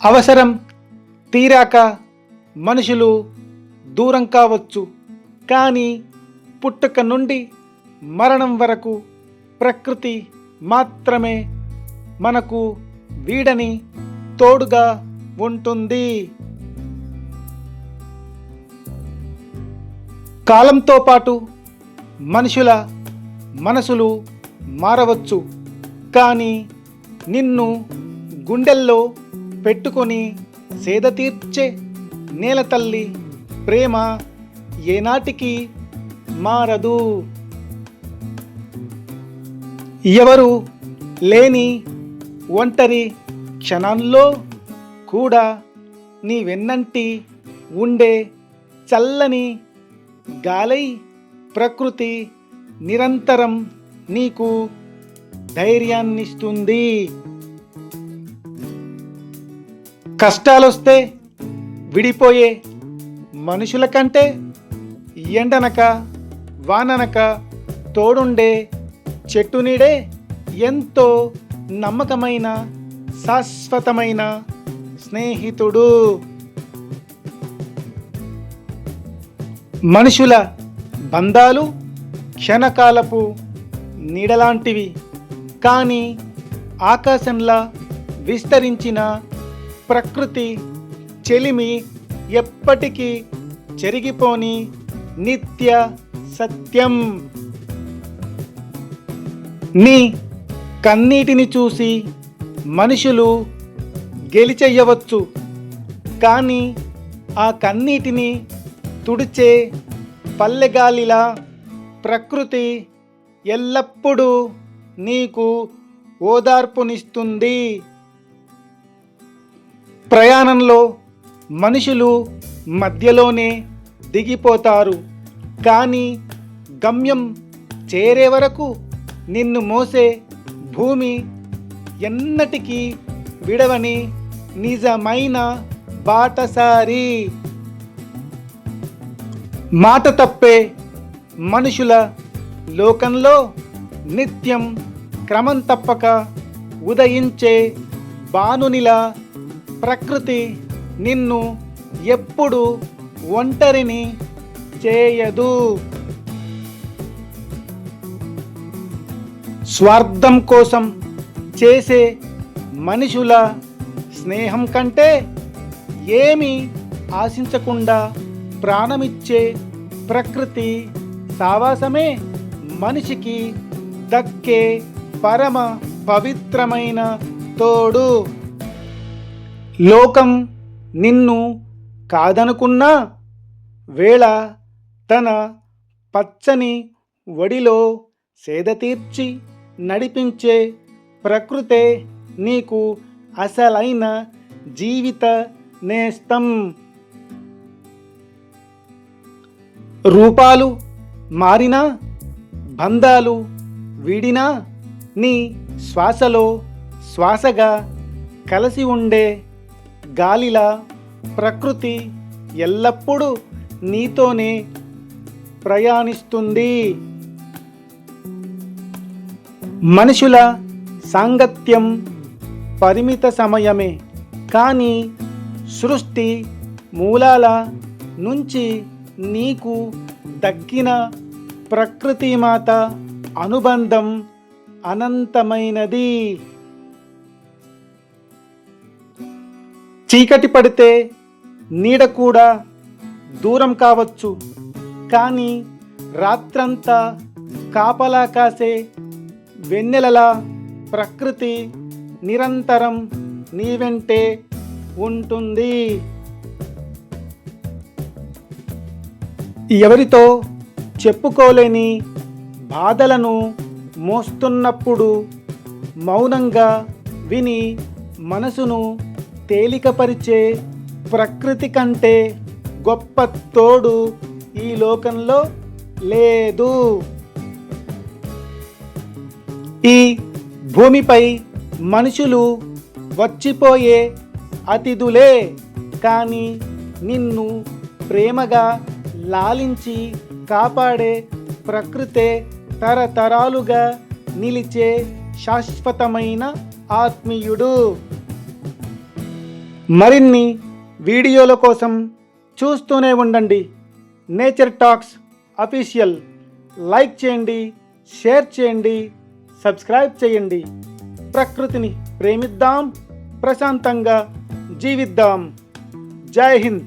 అవసరం తీరాక మనుషులు దూరం కావచ్చు, కానీ పుట్టుక నుండి మరణం వరకు ప్రకృతి మాత్రమే మనకు వీడని తోడుగా ఉంటుంది. కాలంతో పాటు మనుషుల మనసులు మారవచ్చు, కానీ నిన్ను గుండెల్లో పెట్టుకొని సేద తీర్చే నేలతల్లి ప్రేమ ఏనాటికి మారదు. ఎవరు లేని ఒంటరి క్షణంలో కూడా నీ వెన్నంటి ఉండే చల్లని గాలై ప్రకృతి నిరంతరం నీకు ధైర్యాన్నిస్తుంది. కష్టాలొస్తే విడిపోయే మనుషుల కంటే ఎండనక వాననక తోడుండే చెట్టు నీడే ఎంతో నమ్మకమైన శాశ్వతమైన స్నేహితుడు. మనుషుల బంధాలు క్షణకాలపు నీడలాంటివి, కానీ ఆకాశంలా విస్తరించిన ప్రకృతి చెలిమి ఎప్పటికీ చెరిగిపోని నిత్య సత్యం. నీ కన్నీటిని చూసి మనుషులు గెలిచెయ్యవచ్చు, కానీ ఆ కన్నీటిని తుడిచే పల్లెగాలిలా ప్రకృతి ఎల్లప్పుడూ నీకు ఓదార్పునిస్తుంది. ప్రయాణంలో మనుషులు మధ్యలోనే దిగిపోతారు, కానీ గమ్యం చేరే వరకు నిన్ను మోసే భూమి ఎన్నటికీ విడవని నిజమైన బాటసారి. మాట తప్పే మనుషుల లోకంలో నిత్యం క్రమం తప్పక ఉదయించే బాణునిలా ప్రకృతి నిన్ను ఎప్పుడు ఒంటరిని చేయదు. స్వార్థం కోసం చేసే మనుషుల స్నేహం కంటే ఏమీ ఆశించకుండా ప్రాణమిచ్చే ప్రకృతి సావాసమే మనిషికి దక్కే పరమ పవిత్రమైన తోడు. లోకం నిన్ను కాదనుకున్న వేళ తన పచ్చని ఒడిలో సేద తీర్చి నడిపించే ప్రకృతే నీకు అసలైన జీవిత నేస్తం. రూపాలు మారినా బంధాలు వీడినా నీ శ్వాసలో శ్వాసగా కలిసి ఉండే గాలిలా ప్రకృతి ఎల్లప్పుడూ నీతోనే ప్రయాణిస్తుంది. మనుషుల సాంగత్యం పరిమిత సమయమే, కానీ సృష్టి మూలాల నుంచి నీకు దక్కిన ప్రకృతి మాత అనుబంధం అనంతమైనది. చీకటి పడితే నీడ కూడా దూరం కావచ్చు, కానీ రాత్రంతా కాపలా కాసే వెన్నెలలా ప్రకృతి నిరంతరం నీ వెంటే ఉంటుంది. ఎవరితో చెప్పుకోలేని బాధలను మోస్తున్నప్పుడు మౌనంగా విని మనసును తేలికపరిచే ప్రకృతి కంటే గొప్ప తోడు ఈ లోకంలో లేదు. ఈ భూమిపై మనుషులు వచ్చిపోయే అతిథులే, కానీ నిన్ను ప్రేమగా లాలించి కాపాడే ప్రకృతే తరతరాలుగా నిలిచే శాశ్వతమైన ఆత్మీయుడు. మరిన్ని వీడియోల కోసం చూస్తూనే ఉండండి నేచర్ టాక్స్ అఫీషియల్. లైక్ చేయండి, షేర్ చేయండి, సబ్స్క్రైబ్ చేయండి. ప్రకృతిని ప్రేమిద్దాం, ప్రశాంతంగా జీవిద్దాం. జై హింద్.